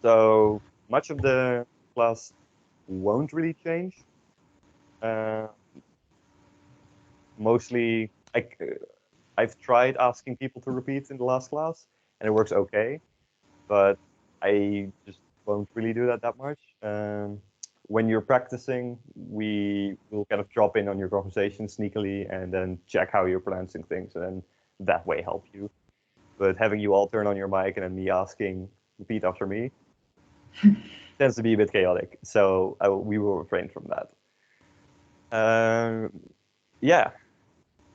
So much of the class won't really change. Mostly, I've tried asking people to repeat in the last class, and it works okay, but I just won't really do that much. When you're practicing, we will kind of drop in on your conversation sneakily and then check how you're pronouncing things, and then that way help you. But having you all turn on your mic and then me asking, repeat after me, tends to be a bit chaotic. So we will refrain from that. Yeah.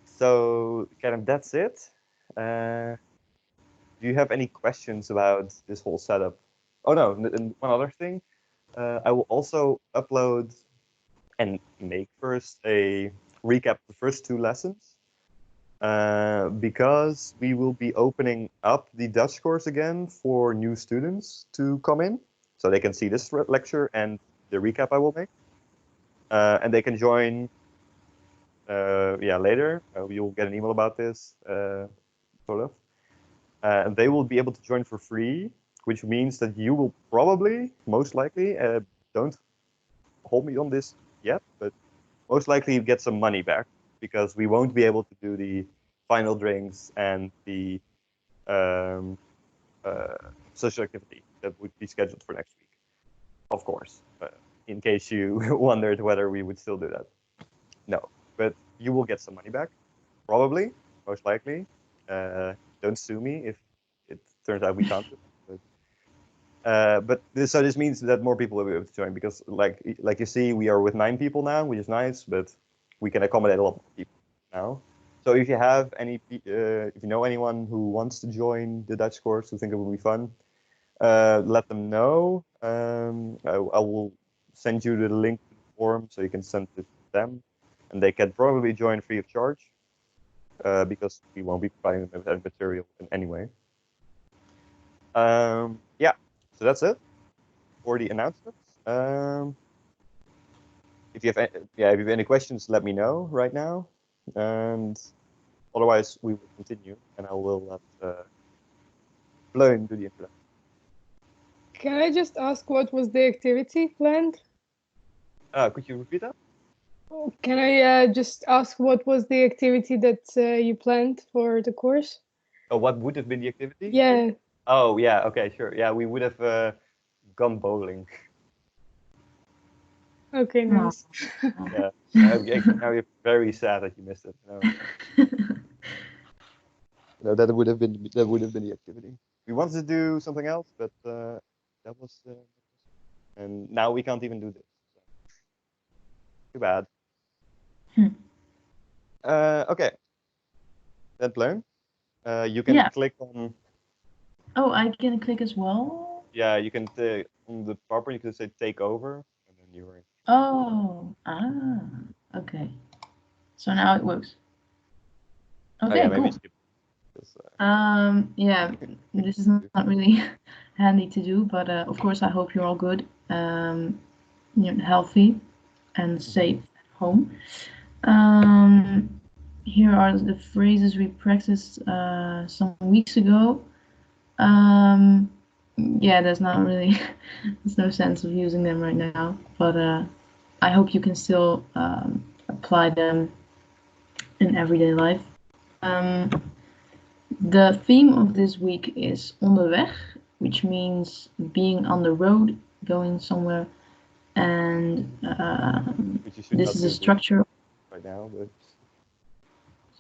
So kind of that's it. Do you have any questions about this whole setup? Oh no, and one other thing. I will also upload and make first a recap of the first 2 lessons. Because we will be opening up the Dutch course again for new students to come in. So they can see this lecture and the recap I will make. And they can join later. We will get an email about this, sort of. And they will be able to join for free, which means that you will probably, most likely, don't hold me on this yet, but most likely get some money back because we won't be able to do the final drinks and the social activity that would be scheduled for next week, of course. In case you wondered whether we would still do that. No, but you will get some money back, probably, most likely. Don't sue me if it turns out we can't do it. But this means that more people will be able to join because, like you see, we are with 9 people now, which is nice, but we can accommodate a lot of people now. So if you have if you know anyone who wants to join the Dutch course, who think it will be fun, let them know. I will send you the link to the forum so you can send it to them, and they can probably join free of charge because we won't be providing them with material in any way. Yeah, so that's it for the announcements. If you have any questions, let me know right now, and otherwise we will continue, and I will let Bleun do the introduction. Can I just ask what was the activity planned? Could you repeat that? Can I just ask what was the activity that you planned for the course? Oh, what would have been the activity? Yeah. Oh, yeah. Okay, sure. Yeah, we would have gone bowling. Okay, nice. Yeah. Now you're very sad that you missed it. No, that would have been the activity. We wanted to do something else, but that was, and now we can't even do this. So. Too bad. Okay. Then Bleun, you can click on. Oh, I can click as well. Yeah, you can on the PowerPoint. You can say take over, and then you're in. Oh, okay. So now it works. Okay, cool. This, yeah, this is not really handy to do, but of course I hope you're all good, you're healthy and safe at home. Here are the phrases we practiced some weeks ago. Yeah, there's not really, there's no sense of using them right now, but I hope you can still apply them in everyday life. The theme of this week is onderweg, which means being on the road, going somewhere, and this is a structure. Right now, but.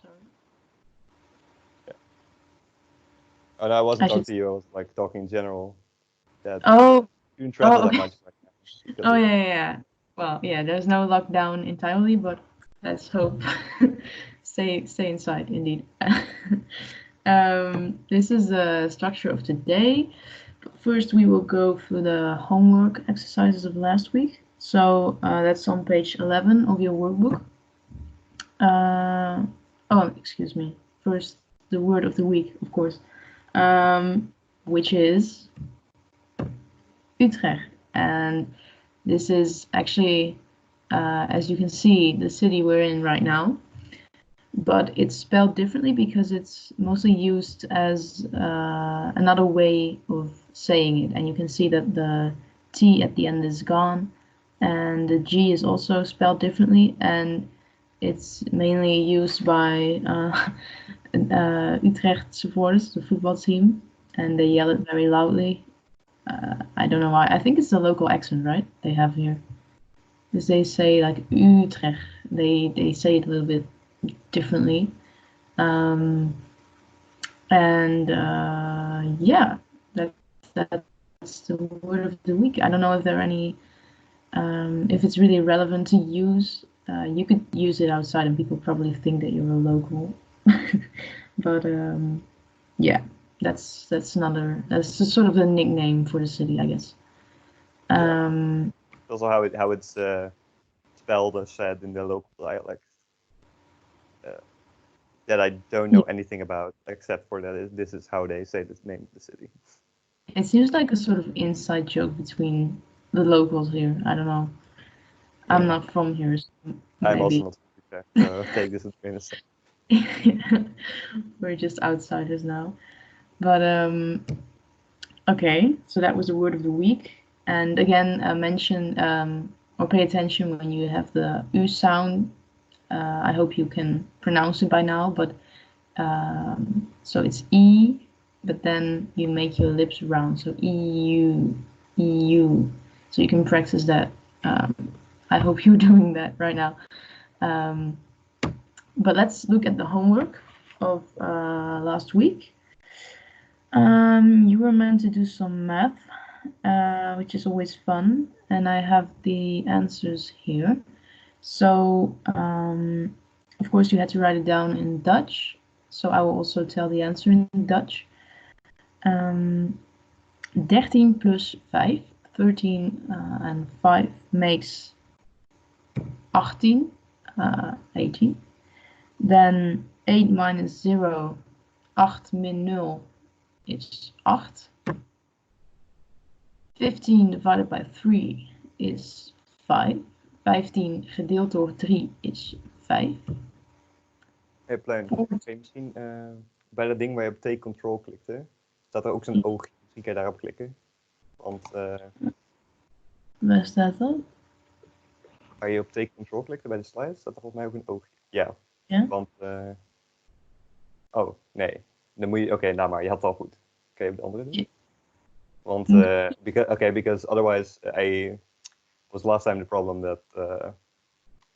Sorry. Yeah. Oh, no, I wasn't talking to you. I was like talking in general. That you didn't travel that much right now. Oh yeah. Well, yeah. There's no lockdown entirely, but let's hope. Stay inside, indeed. This is the structure of today. First, we will go through the homework exercises of last week. So that's on page 11 of your workbook. Oh, excuse me. First, the word of the week, of course, which is Utrecht. And this is actually, as you can see, the city we're in right now. but it's spelled differently because it's mostly used as another way of saying it. And you can see that the T at the end is gone, and the G is also spelled differently, and it's mainly used by Utrecht supporters, the football team, and they yell it very loudly. I don't know why. I think it's the local accent, right? They have here. Because they say like Utrecht. They say it a little bit differently. And yeah, that's the word of the week. I don't know if there are any, if it's really relevant to use. You could use it outside and people probably think that you're a local. But yeah, that's sort of the nickname for the city, I guess. Also how it's spelled or said in the local dialect. That I don't know anything about, except for that this is how they say the name of the city. It seems like a sort of inside joke between the locals here. I don't know. Yeah. I'm not from here, so I'm also not from here, so take this with a grain of salt. We're just outsiders now. But okay, so that was the word of the week. And again, mention or pay attention when you have the U sound. I hope you can pronounce it by now, but so it's E, but then you make your lips round, so EU, EU. So you can practice that. I hope you're doing that right now. But let's look at the homework of last week. You were meant to do some math, which is always fun, and I have the answers here. So, of course, you had to write it down in Dutch. So I will also tell the answer in Dutch. 13 plus 5, 13 and 5 makes 18, 18. Then 8 minus 0, 8 min 0 is 8. 15 divided by 3 is 5. 15 gedeeld door 3 is 5. Hey Plein, kun je misschien bij dat ding waar je op take control klikte, staat er ook zo'n oogje. Misschien kan je daarop klikken. Want waar staat dat? Waar je op take control klikte bij de slide, staat er volgens mij ook een oogje. Ja. Want oh, nee. Dan moet je, oké, nou maar, je had het al goed. Kun je op de andere doen? Want because otherwise was last time the problem that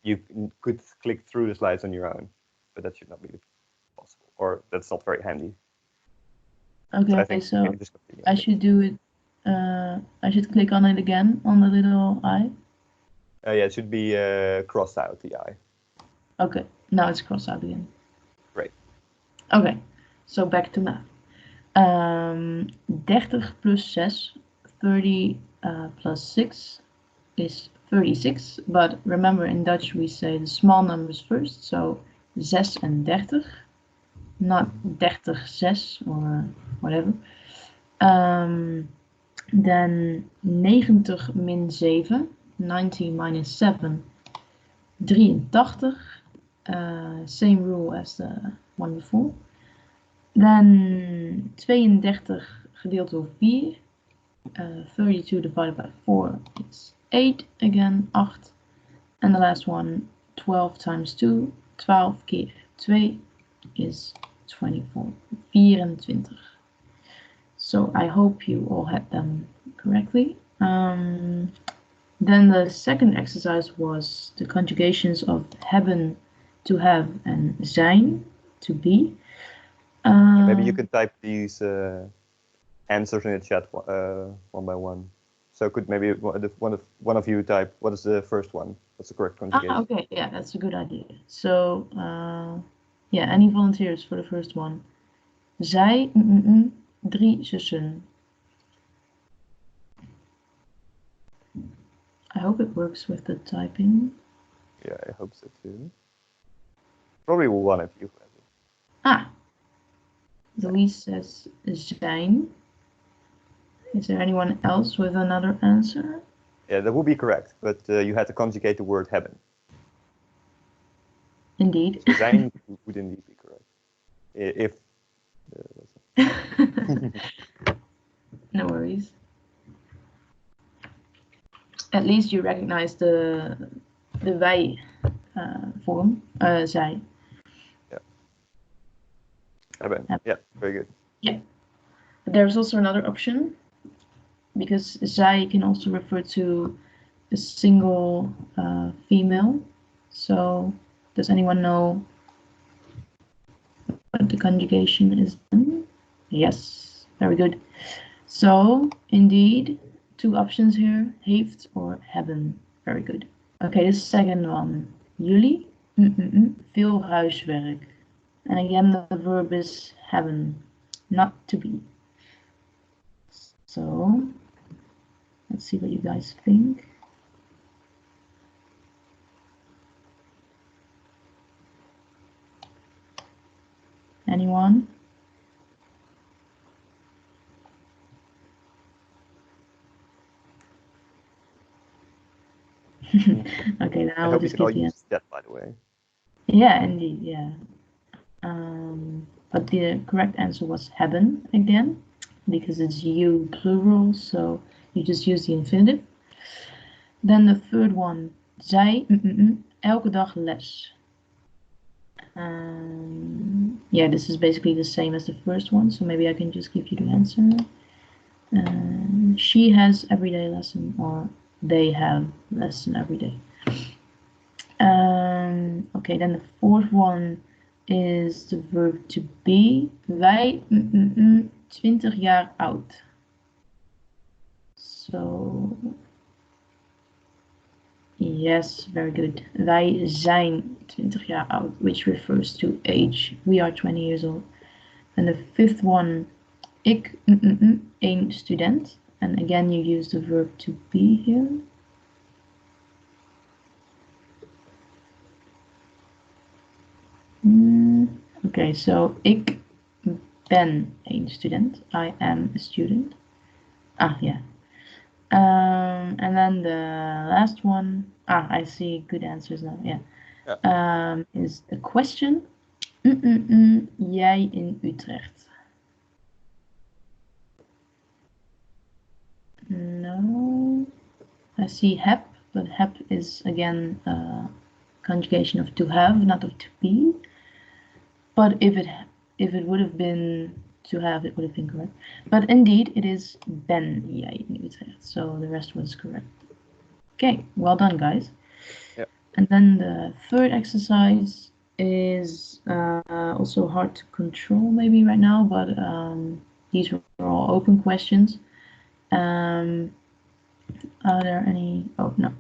you could click through the slides on your own, but that should not be possible, or that's not very handy. Okay, so I should do it. I should click on it again on the little eye. Yeah, it should be crossed out, the eye. Okay, now it's crossed out again. Great. Okay, so back to math. 30 plus 6, 30 plus 6 is 36, but remember in Dutch we say the small numbers first, so 6 and 30, not 30 6 or whatever. Then 90 min 7, 90 minus 7, 83, same rule as the one before. Then 32 gedeeld door 4, 32 divided by 4 is 8, again 8. And the last one, 12 times 2, 12 keer 2 is 24, 24. So I hope you all had them correctly. Then the second exercise was the conjugations of hebben, to have, and zijn, to be. Maybe you could type these answers in the chat one by one. So could maybe one of you type what is the first one? What's the correct conjugation? Okay, yeah, that's a good idea. So yeah, any volunteers for the first one? Zij 3 zussen. I hope it works with the typing. Yeah, I hope so too. Probably one of you. Louise says zijn. Is there anyone else with another answer? Yeah, that would be correct, but you had to conjugate the word hebben. Indeed. So zijn would indeed be correct. If No worries. At least you recognize the wij vorm, zij. hebben. Yeah, very good. Yeah. There's also another option, because zij can also refer to a single female. So does anyone know what the conjugation is then? Yes, very good. So indeed, 2 options here, heeft or hebben. Very good. Okay, the second one. Jullie? Veel huiswerk. And again, the verb is hebben, not to be. So let's see what you guys think. Anyone? Okay, then I I will hope you just can all give the use that, by the way. Yeah, indeed, yeah. But the correct answer was hebben again, because it's you plural, so you just use the infinitive. Then the third one, zij elke dag les. Yeah, this is basically the same as the first one, so maybe I can just give you the answer. She has everyday lesson, or they have lesson every day. Okay, then the fourth one is the verb to be. Wij 20 jaar oud. So yes, very good. Wij zijn 20 jaar oud, which refers to age. We are 20 years old. And the fifth one, ik een student. And again, you use the verb to be here. Okay, so ik ben een student. I am a student. Yeah. And then the last one. I see good answers now. Yeah. Is a question. Jij in Utrecht? No. I see heb, but heb is again a conjugation of to have, not of to be. But if it would have been to have, it would have been correct. But indeed, it is ben jij in Utrecht. So the rest was correct. Okay, well done, guys. Yep. And then the third exercise is also hard to control maybe right now, but these were all open questions. Are there any? Oh, no.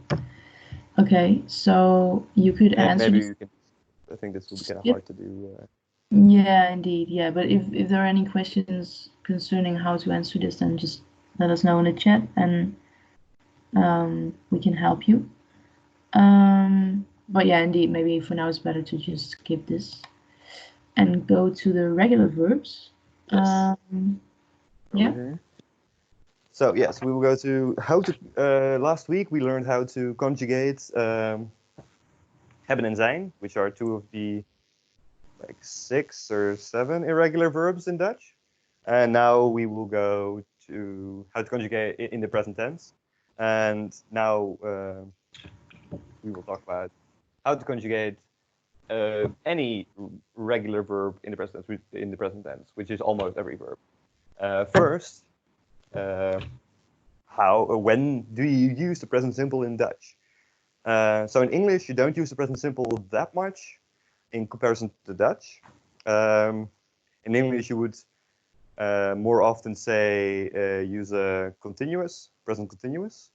Okay, so you could answer maybe this. you can. I think this will be kind of Yep. hard to do. Yeah, indeed. Yeah, but if there are any questions concerning how to answer this, then just let us know in the chat, and we can help you. But yeah, indeed, maybe for now it's better to just skip this and go to the regular verbs. Yes. Yeah. Here. So yes, we will go to how to. Last week we learned how to conjugate hebben and zijn, which are 2 of the 6 or 7 irregular verbs in Dutch. And now we will go to how to conjugate in the present tense. And now we will talk about how to conjugate any regular verb in the present tense, which is almost every verb. First, when do you use the present simple in Dutch? So in English, you don't use the present simple that much in comparison to the Dutch. In English, you would more often say use a continuous, present continuous.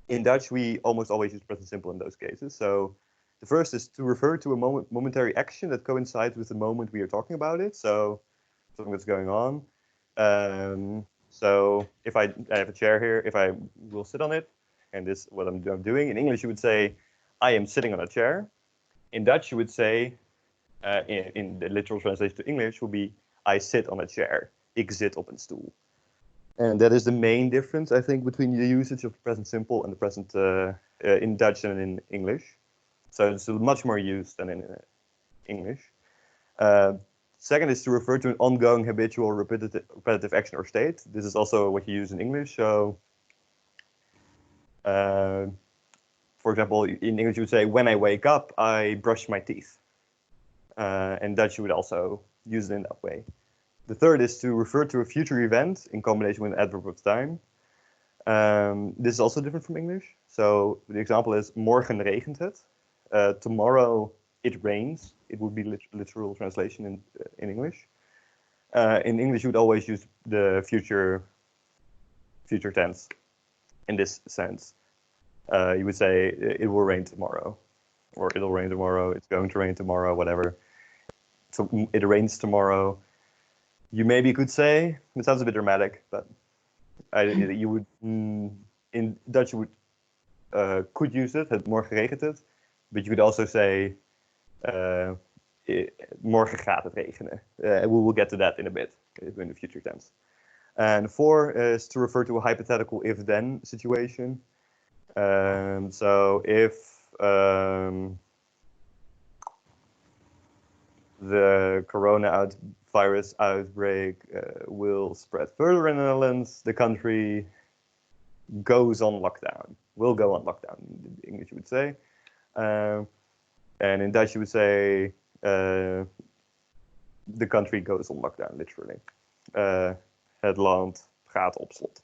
In Dutch, we almost always use present simple in those cases. So the first is to refer to a momentary action that coincides with the moment we are talking about it. So something that's going on. So if I have a chair here, if I will sit on it, and this is what I'm doing. In English, you would say, I am sitting on a chair. In Dutch, you would say, in the literal translation to English, will be, I sit on a chair. Ik zit op een stoel. And that is the main difference, I think, between the usage of the present simple and the present in Dutch and in English. So it's much more used than English. Second is to refer to an ongoing, habitual, repetitive action or state. This is also what you use in English. So, for example, in English you would say, when I wake up, I brush my teeth. In Dutch you would also use it in that way. The third is to refer to a future event in combination with an adverb of time. This is also different from English. So the example is, morgen regent het. Tomorrow it rains. It would be literal translation in English. In English, you would always use the future tense in this sense. You would say, it will rain tomorrow, or it'll rain tomorrow, it's going to rain tomorrow, whatever. So it rains tomorrow. You maybe could say, it sounds a bit dramatic, but you would, in Dutch, you would could use it, het morgen regent het, but you could also say, morgen gaat het regenen. We will get to that in a bit, in the future tense. And 4 is to refer to a hypothetical if-then situation. So if the coronavirus outbreak will spread further in the Netherlands, the country goes on lockdown, will go on lockdown, in English you would say. And in Dutch you would say, the country goes on lockdown, literally. Het land gaat op slot.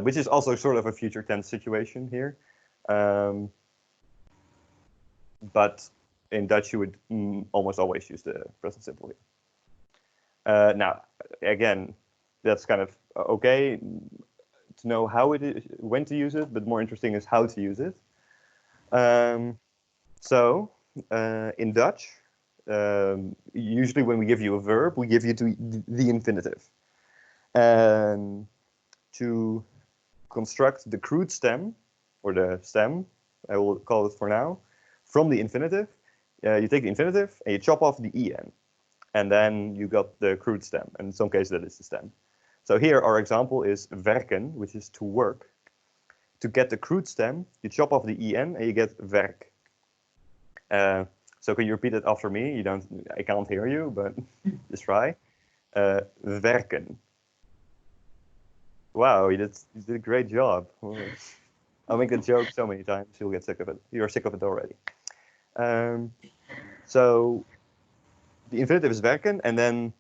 Which is also sort of a future tense situation here. But in Dutch you would almost always use the present simple here. Now, again, that's kind of okay to know how it is, when to use it, but more interesting is how to use it. So, in Dutch, usually when we give you a verb, we give you the infinitive. And to construct the crude stem, or the stem, I will call it for now, from the infinitive, you take the infinitive and you chop off the en. And then you got the crude stem. And in some cases that is the stem. So here our example is werken, which is to work. To get the crude stem, you chop off the en and you get werk. So can you repeat it after me? I can't hear you, but just try. Werken. Wow, you did a great job. I'll make the joke so many times, you'll get sick of it. You're sick of it already. So the infinitive is werken, and then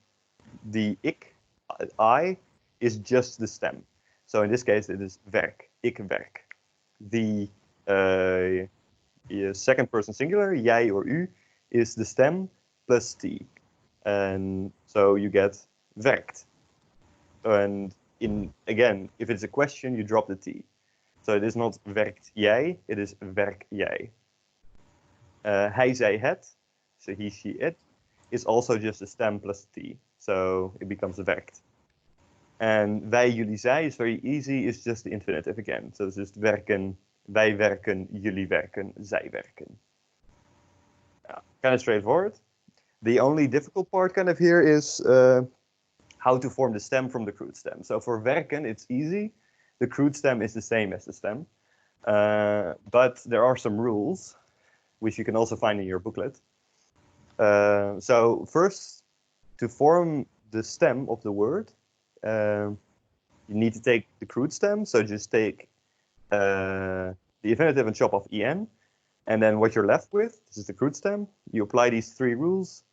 the I is just the stem. So in this case, it is werk, ik werk. The second person singular, jij or u, is the stem plus t. And so you get werkt. And again, if it's a question, you drop the t. So it is not werkt jij, it is werk jij. Hij, zij, het, so he, she, it, is also just a stem plus t. So it becomes werkt. And wij, jullie, zij is very easy, it's just the infinitive again. So it's just werken, wij werken, jullie werken, zij werken. Kind of straightforward. The only difficult part kind of here is how to form the stem from the crude stem. So for werken, it's easy. The crude stem is the same as the stem. But there are some rules, which you can also find in your booklet. So first, to form the stem of the word, you need to take the crude stem. So just take the infinitive and chop off en. And then what you're left with, this is the crude stem. You apply these 3 rules.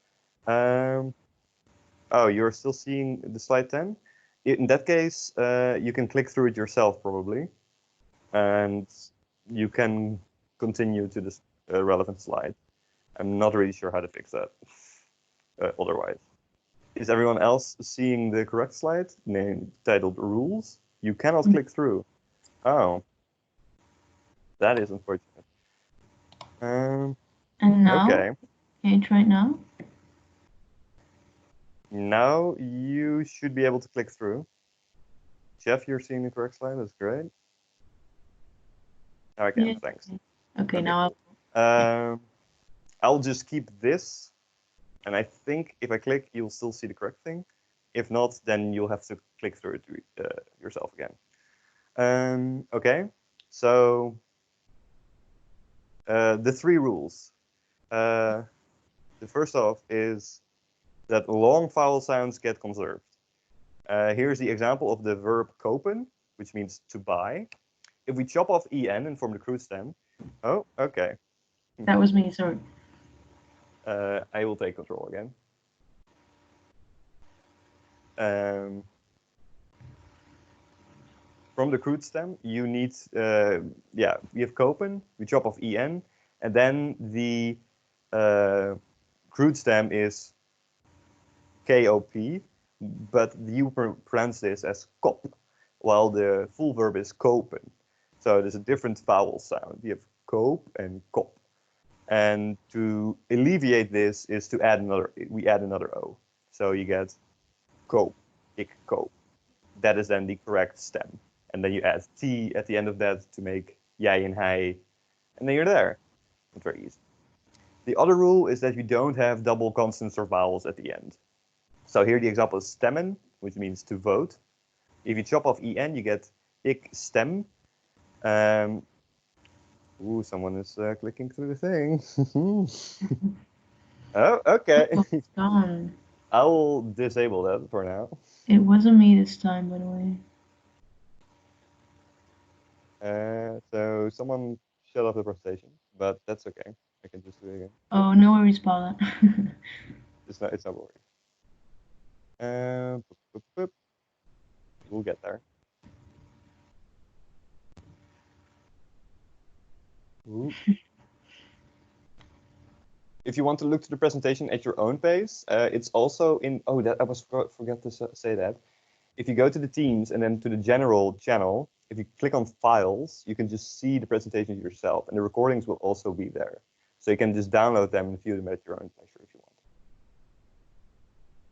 Oh, you're still seeing the slide 10? In that case, you can click through it yourself probably. And you can continue to this relevant slide. I'm not really sure how to fix that otherwise. Is everyone else seeing the correct slide titled Rules? You cannot click through. Oh, that is unfortunate. And now, okay. can you try it now? Now you should be able to click through. Jeff, you're seeing the correct slide. That's great. Okay, Yeah. thanks. Okay, now I'll just keep this, and I think if I click, you'll still see the correct thing. If not, then you'll have to click through it yourself again. Okay, so the 3 rules. The first off is that long vowel sounds get conserved. Here's the example of the verb kopen, which means to buy. If we chop off en and form the crude stem, oh, okay. That was me, sorry. I will take control again. From the crude stem, you need, we have kopen, we chop off en, and then the crude stem is kop, but you pronounce this as kop, while the full verb is kopen. So there's a different vowel sound. You have koop and kop. And to alleviate this is to add another O. So you get koop, ik koop. That is then the correct stem. And then you add T at the end of that to make jij and hij. And then you're there. It's very easy. The other rule is that you don't have double consonants or vowels at the end. So here the example is stemmen, which means to vote. If you chop off en, you get ik stem. Someone is clicking through the thing. Oh, okay. Gone. I will disable that for now. It wasn't me this time, by the way. So someone shut off the presentation, but that's okay. I can just do it again. Oh, no worries, Paula. It's not worrying. We'll get there. If you want to look to the presentation at your own pace, it's also in. Oh, that I forgot to say that. If you go to the Teams and then to the general channel, if you click on Files, you can just see the presentation yourself, and the recordings will also be there. So you can just download them and view them at your own pleasure if you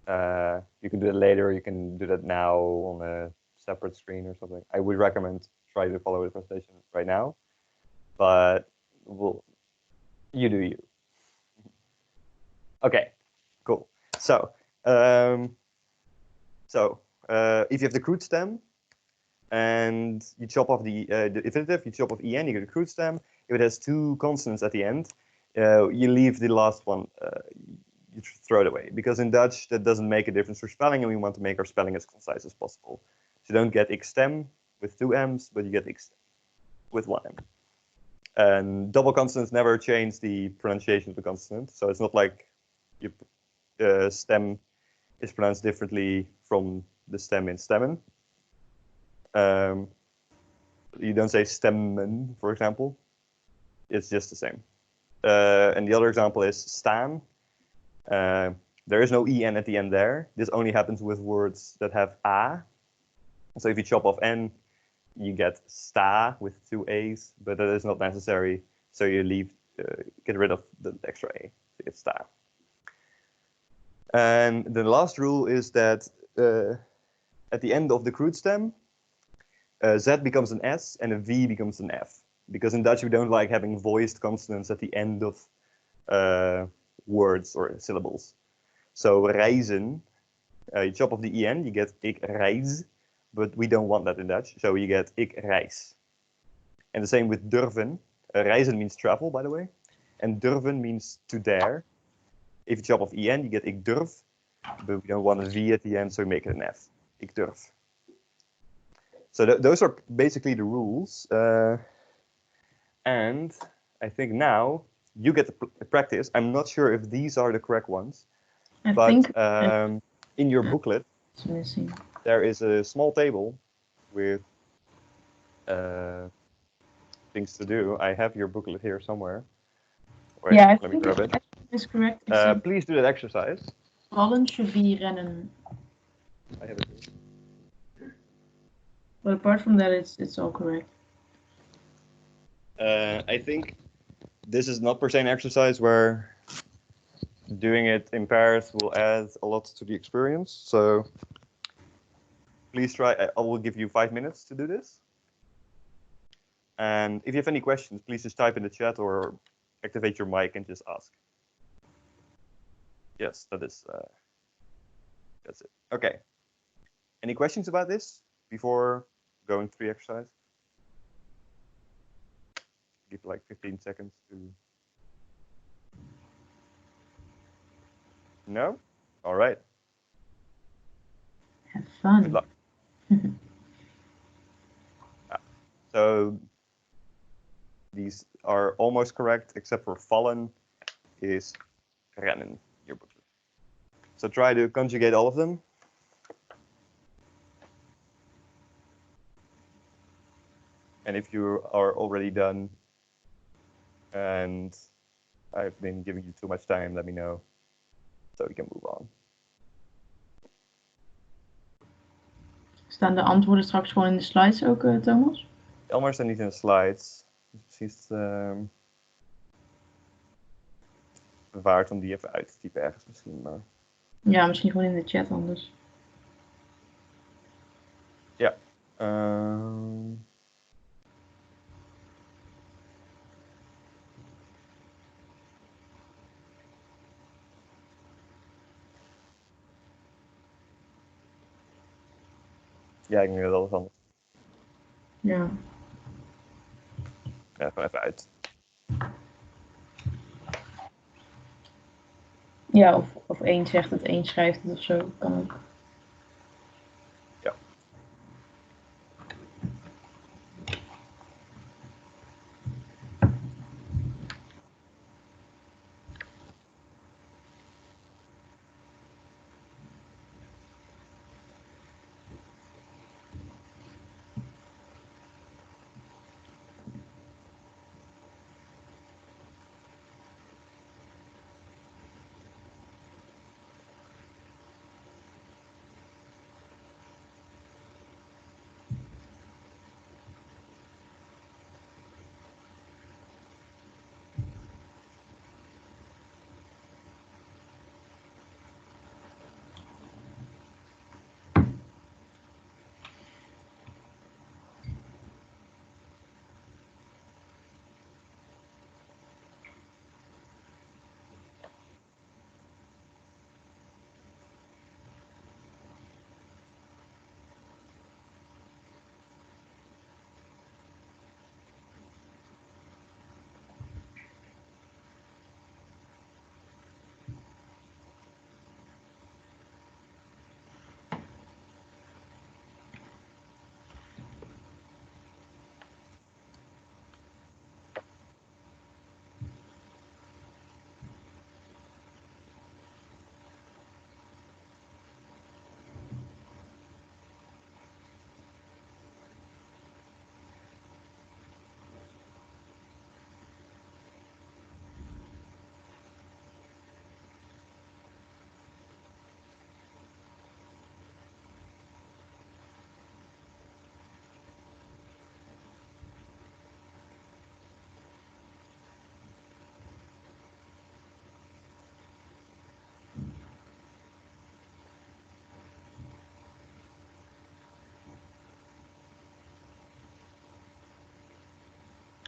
want. You can do it later. You can do that now on a separate screen or something. I would recommend try to follow the presentation right now, but you do you. Okay, cool. So, if you have the crude stem and you chop off the infinitive, you chop off en, you get a crude stem. If it has two consonants at the end, you leave the last one, you throw it away. Because in Dutch, that doesn't make a difference for spelling, and we want to make our spelling as concise as possible. So you don't get ik stem with two M's, but you get ik stem with one M. And double consonants never change the pronunciation of the consonant. So it's not like stem is pronounced differently from the stem in stemmen. You don't say stemmen, for example. It's just the same. And the other example is staan. There is no en at the end there. This only happens with words that have a. So if you chop off n, you get sta with two a's, but that is not necessary. So you get rid of the extra a. So it's sta. And the last rule is that at the end of the crude stem, Z becomes an S and a V becomes an F. Because in Dutch, we don't like having voiced consonants at the end of words or syllables. So reizen, you chop off the en, you get ik reis, but we don't want that in Dutch, so you get ik reis. And the same with durven. Reizen means travel, by the way, and durven means to dare. If you chop off en, you get ik durf, but we don't want a v at the end, so we make it an f. Ik durf. So those are basically the rules. And I think now you get to practice. I'm not sure if these are the correct ones, but in your booklet, there is a small table with things to do. I have your booklet here somewhere. Wait, yeah, let me grab it. Is correct. Please do that exercise. Vallen should be rennen. I have it here. But apart from that, it's all correct. I think this is not per se an exercise where doing it in pairs will add a lot to the experience. So please try. I will give you 5 minutes to do this. And if you have any questions, please just type in the chat or activate your mic and just ask. Yes, that's it. Okay. Any questions about this before going through the exercise? Give like 15 seconds to. No? All right. Have fun. Good luck. So these are almost correct, except for fallen is rennen, your booklet. So try to conjugate all of them. And if you are already done and I've been giving you too much time, let me know so we can move on. Staan de antwoorden straks gewoon in de slides ook, Thomas? Elmer staat niet in de slides. Misschien is het waard om die even uit te typen ergens misschien. Maar... Ja, misschien gewoon in de chat anders. Ja. Ja, ik denk dat alles anders. Ja. Ja, gewoon even uit. Ja, of één zegt het, één schrijft het of zo. Kan ook. Ja.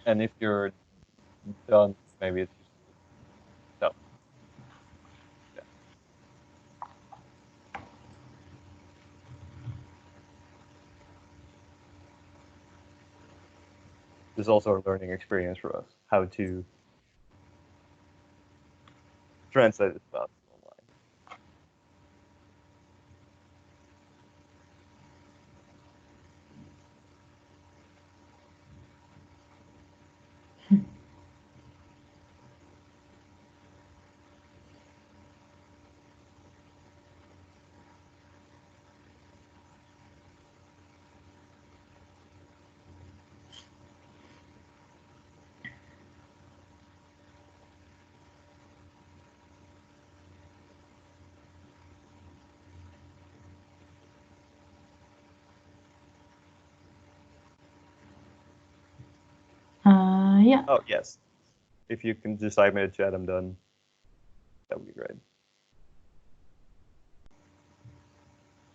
And if you're done, maybe it's just no. Yeah. This is also a learning experience for us, how to translate this stuff online. Yeah. Oh, yes. If you can just type in the chat, I'm done. That would be great.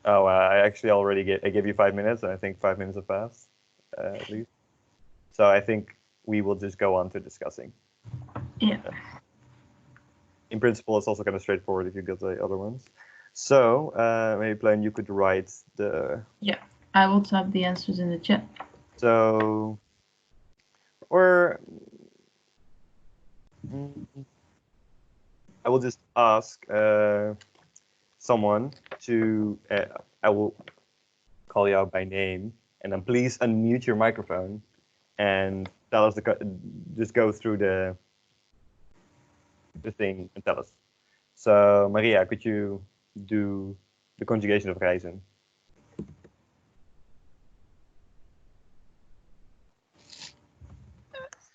Oh, I actually already I gave you 5 minutes, and I think 5 minutes have passed, at least. So I think we will just go on to discussing. Yeah. In principle, it's also kind of straightforward if you get the other ones. So maybe Plan, you could write the... Yeah, I will type the answers in the chat. So, or... I will just ask someone to. I will call you out by name, and then please unmute your microphone and tell us just go through the thing and tell us. So Maria, could you do the conjugation of reizen?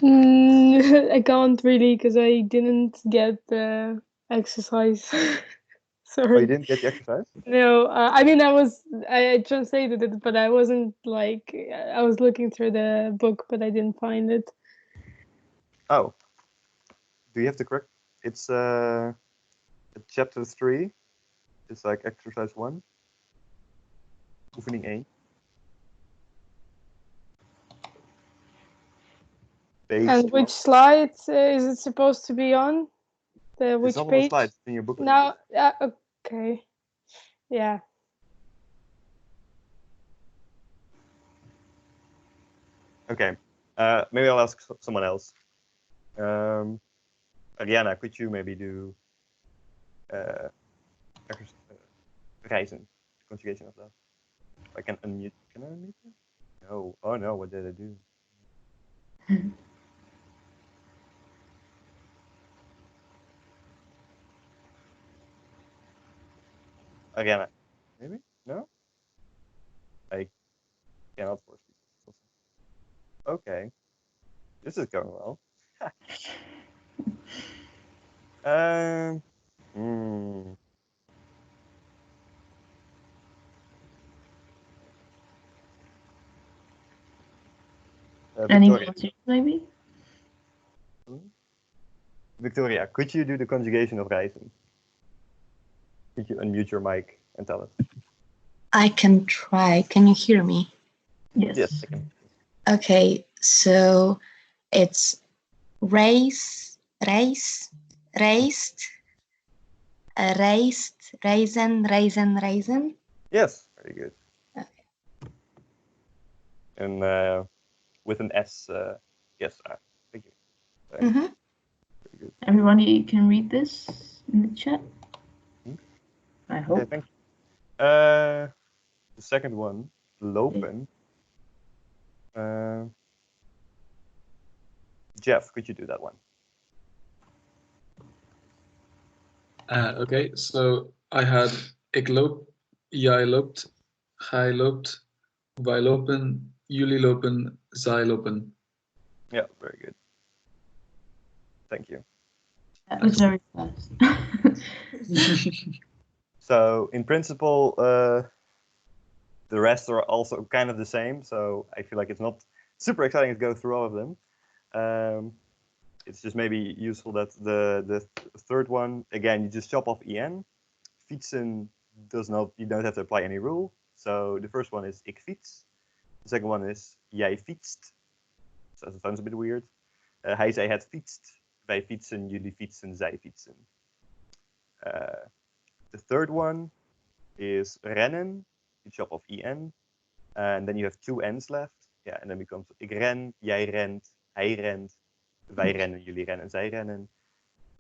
I can't really because I didn't get the exercise. Oh, you Sorry. didn't get the exercise? No, I mean I translated it, but I wasn't like I was looking through the book, but I didn't find it. Oh, do you have the correct? It's chapter 3. It's like exercise 1. Oefening 1. And which slide is it supposed to be on? Which it's not page? on the slides in your book. Now, okay, yeah. Okay, maybe I'll ask someone else. Ariana, could you maybe do reizen, the conjugation of that? I can unmute. Can I unmute you? No. Oh no, what did I do? Ariana, maybe? No? I cannot force people. Okay. This is going well. Any Victoria. volunteers, maybe? Victoria, could you do the conjugation of reizen? Could you unmute your mic and tell us? I can try. Can you hear me? Yes. Yes, I can. Okay, so it's raised, reizen, reizen. Yes, very good. Okay. And with an S, yes, thank you. Mm-hmm. Very good. Everybody can read this in the chat? I hope. Okay, thank you. The second one, lopen. Jeff, could you do that one? Okay, so I had ik loop, jij loopt, gij loopt, wij lopen, jullie lopen, zij lopen. Yeah, very good. Thank you. That was very fast. So in principle, the rest are also kind of the same. So I feel like it's not super exciting to go through all of them. It's just maybe useful that the third one, again, you just chop off en. Fietsen does not, you don't have to apply any rule. So the first one is ik fiets. The second one is jij fietst. So that sounds a bit weird. Hij, zij, het fietst. Wij fietsen, jullie fietsen, zij fietsen. The third one is rennen. You chop off en. And then you have 2 n's left. Yeah, and then becomes ik ren, jij rent, hij rent. Wij rennen, jullie rennen, zij rennen.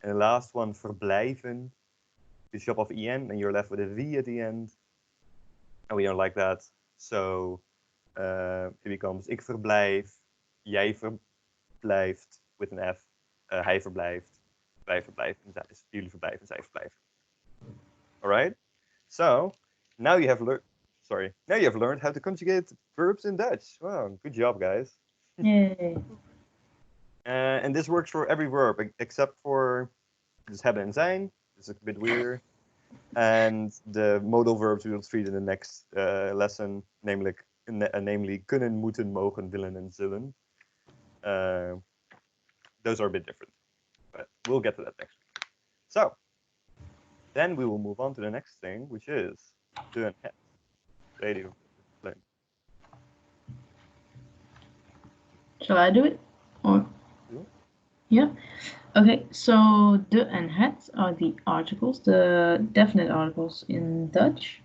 And the last one, verblijven. You chop off en, and you're left with a v at the end. And we don't like that. So it becomes ik verblijf, jij verblijft with an f. Hij verblijft, wij verblijven, jullie verblijven, zij verblijven. Alright? So now you have learned how to conjugate verbs in Dutch. Wow, good job, guys. Yay. And this works for every verb except for dus hebben en zijn. This is a bit weird. And the modal verbs we will treat in the next lesson, namely kunnen, moeten, mogen, willen, and zullen. Those are a bit different, but we'll get to that next week. So then we will move on to the next thing, which is de en het. Radio. Shall I do it? Or yeah. Okay, so de and het are the articles, the definite articles in Dutch.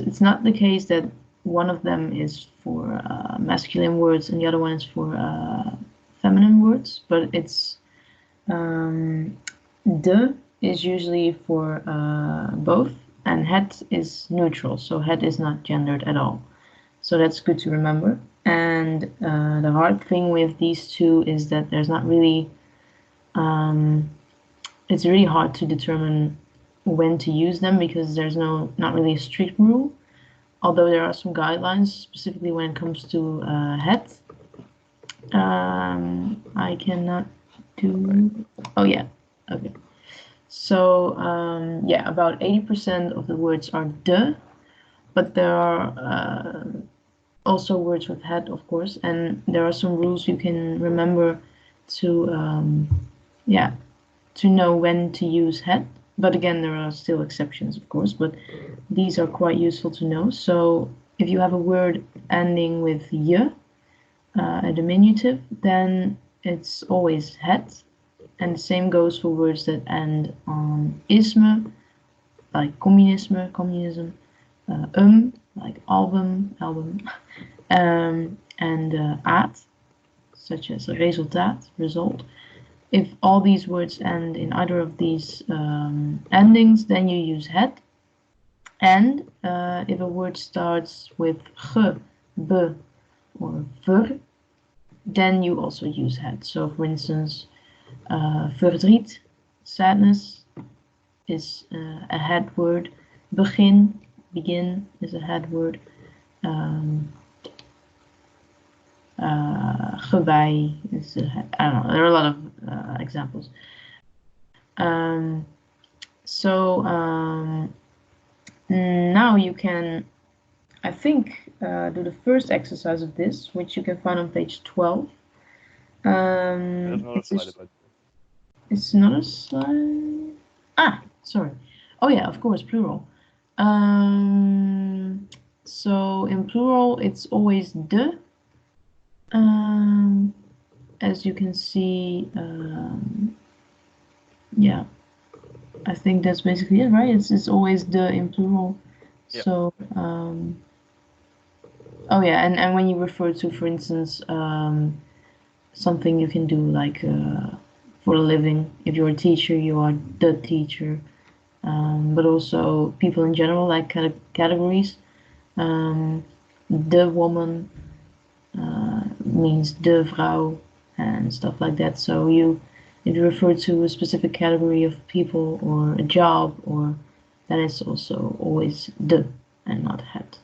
It's not the case that one of them is for masculine words and the other one is for feminine words, but it's De is usually for both, and het is neutral, so het is not gendered at all. So that's good to remember. And the hard thing with these two is that there's not really, it's really hard to determine when to use them because there's not really a strict rule, although there are some guidelines specifically when it comes to het. I cannot do, oh yeah, okay. So yeah, about 80% of the words are de, but there are also words with het, of course, and there are some rules you can remember to yeah, to know when to use het. But again, there are still exceptions, of course, but these are quite useful to know. So if you have a word ending with je, a diminutive, then it's always het. And the same goes for words that end on isme, like communism, like album, and aat, such as resultaat, result. If all these words end in either of these endings, then you use het. And if a word starts with ge, be, or ver, then you also use het. So for instance, verdriet, sadness, is a het word. Begin is a het word. Gewei is a het. I don't know. There are a lot of examples. Now you can, I think, do the first exercise of this, which you can find on page 12. There's another slide about It's not a slide. Ah, sorry. Oh yeah, of course, plural. So in plural, it's always de. As you can see, yeah, I think that's basically it, right? It's always de in plural. Yeah. So, oh yeah, and when you refer to, for instance, something you can do like for a living. If you're a teacher, you are the teacher. But also people in general, like categories. The woman means de vrouw and stuff like that. So if you refer to a specific category of people or a job, or then it's also always de and not het.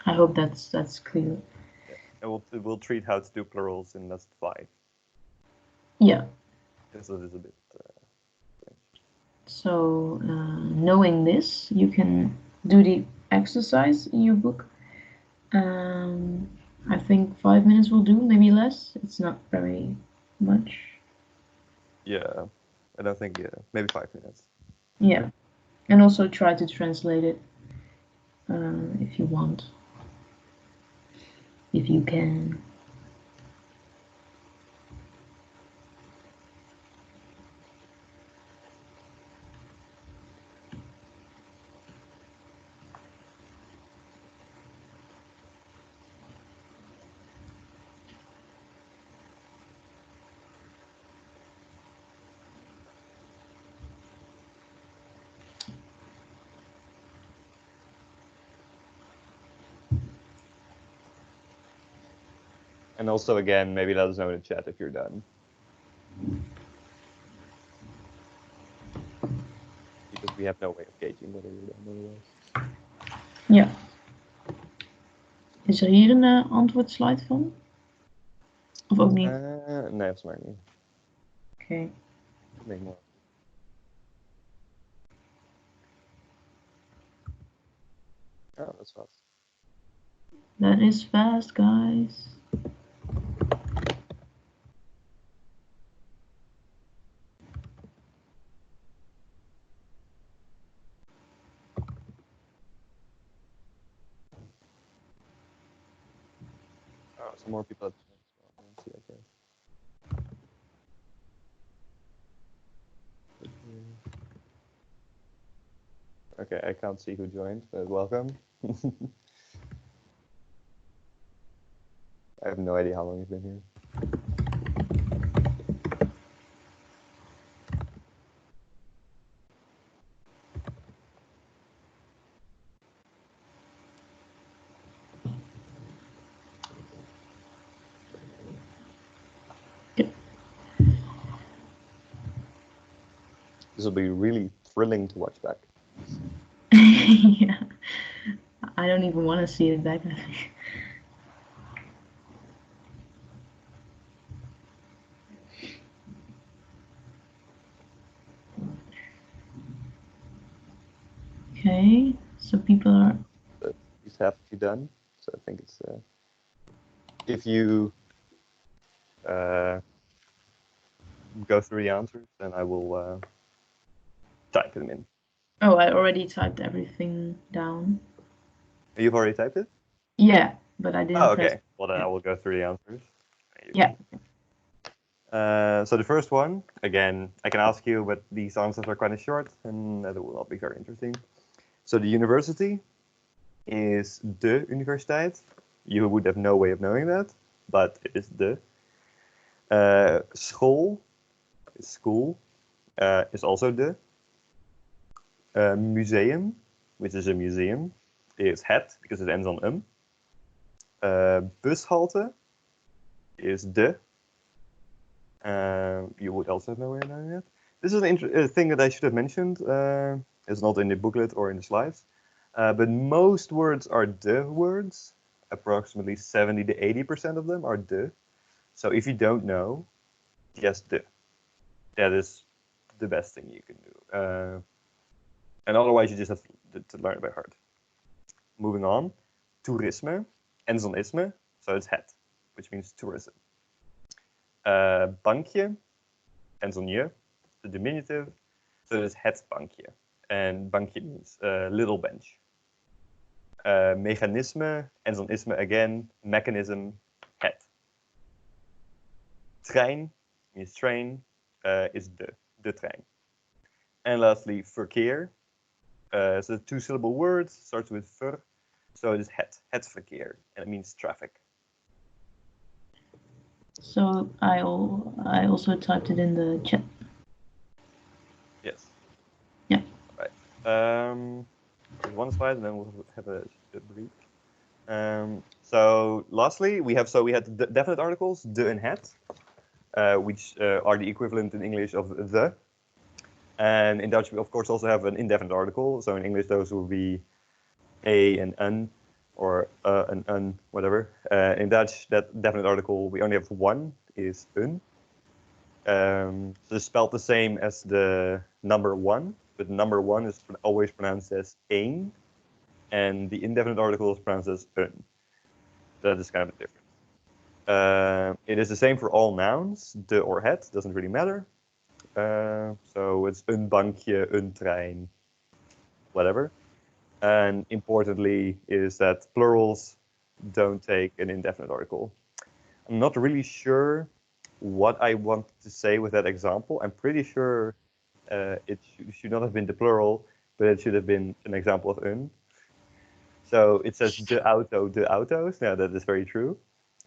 I hope that's clear. And we'll treat how to do plurals in lesson 5. Yeah. This is a bit. So knowing this, you can do the exercise in your book. I think 5 minutes will do, maybe less. It's not very much. Yeah, I don't think, maybe 5 minutes. Yeah, and also try to translate it if you want, if you can. And also, again, maybe let us know in the chat if you're done. Because we have no way of gauging whether you're done otherwise. Ja. Is er hier een antwoordslide van? Of ook niet? Nee, volgens mij niet. Oké. Nee, maar. Oh, that's fast. That is fast, guys. Oh, some more people. Let's see, I guess. Okay, I can't see who joined, but welcome. I have no idea how long you've been here. This will be really thrilling to watch back. Yeah. I don't even want to see it back, I think. Okay, so people are. These have to be done. So I think it's if you go through the answers, then I will type them in. Oh, I already typed everything down. You've already typed it? Yeah, but I didn't Oh, press. okay. Well, then I will go through the answers. Yeah. So the first one, again, I can ask you, but these answers are kind of short, and that will not be very interesting. So the university is de universiteit. You would have no way of knowing that, but it is de. School is school, is also de. Museum, which is a museum, is het because it ends on bushalte is de. You would also have no way of knowing that. This is a thing that I should have mentioned. It's not in the booklet or in the slides. But most words are de words. Approximately 70 to 80% of them are de. So if you don't know, just de. That is the best thing you can do. And otherwise, you just have to learn it by heart. Moving on, toerisme ends on isme, so it's het, which means tourism. Bankje ends on je, the diminutive, so it's het bankje. And bankje means little bench. Mechanisme ends on isme again, mechanism, het. Trein means train, is de trein. And lastly, verkeer. It's a two-syllable word, starts with ver, so it is het verkeer, and it means traffic. So I also typed it in the chat. Yes. Yeah. All right. One slide, and then we'll have a brief. So lastly, we had the definite articles, de and het, which are the equivalent in English of the. And in Dutch, we of course also have an indefinite article. So in English, those will be a and an, or and un, whatever. In Dutch, that definite article, we only have one, is een. So it's spelled the same as the number one, but number one is always pronounced as een, and the indefinite article is pronounced as een. That is kind of different. It is the same for all nouns, de or het, doesn't really matter. So it's een bankje, een trein, whatever. And importantly is that plurals don't take an indefinite article. I'm not really sure what I want to say with that example. I'm pretty sure it should not have been the plural, but it should have been an example of een. So it says de auto's. Now that is very true.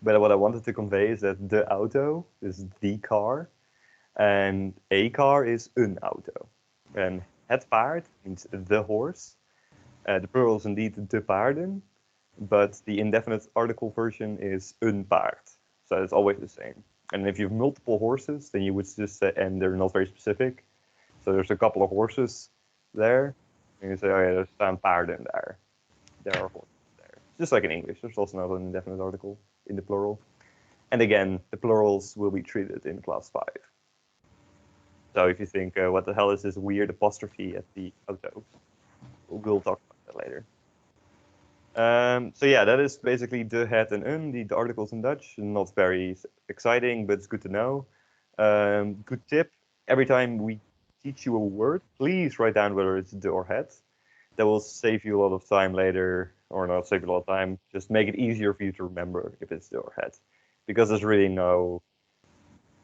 But what I wanted to convey is that de auto is the car, and a car is een auto. And het paard means the horse. The plural is indeed de paarden, but the indefinite article version is een paard. So it's always the same. And if you have multiple horses, then you would just say, and they're not very specific. So there's a couple of horses there, and you say, oh yeah, er staan paarden daar. There are horses there. Just like in English, there's also not an indefinite article in the plural. And again, the plurals will be treated in class 5. So if you think, what the hell is this weird apostrophe at the auto? We'll talk about that later. So yeah, that is basically de, het, and een, the articles in Dutch. Not very exciting, but it's good to know. Good tip, every time we teach you a word, please write down whether it's de or het. That will save you a lot of time later, or not save you a lot of time, just make it easier for you to remember if it's de or het. Because there's really no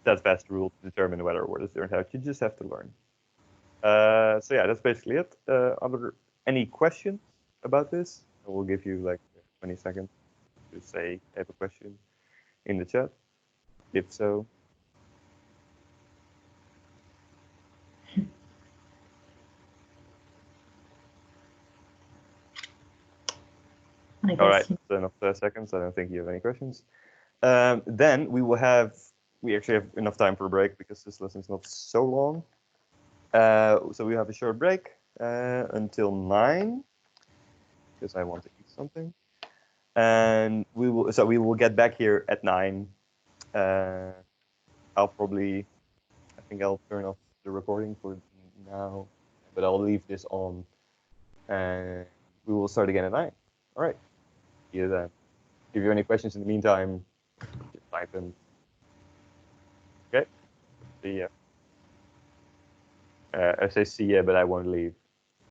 that fast rule to determine whether a word is de or het. You just have to learn. So yeah, that's basically it. Any questions about this? I will give you like 20 seconds to say type a question in the chat. If so. All right, so enough seconds. I don't think you have any questions. Then we actually have enough time for a break because this lesson is not so long. So we have a short break until 9, because I want to eat something. And we will get back here at 9. I think I'll turn off the recording for now, but I'll leave this on, and we will start again at 9. All right. See you then. If you have any questions in the meantime, just type them. Okay. See ya. I say see ya, but I won't leave.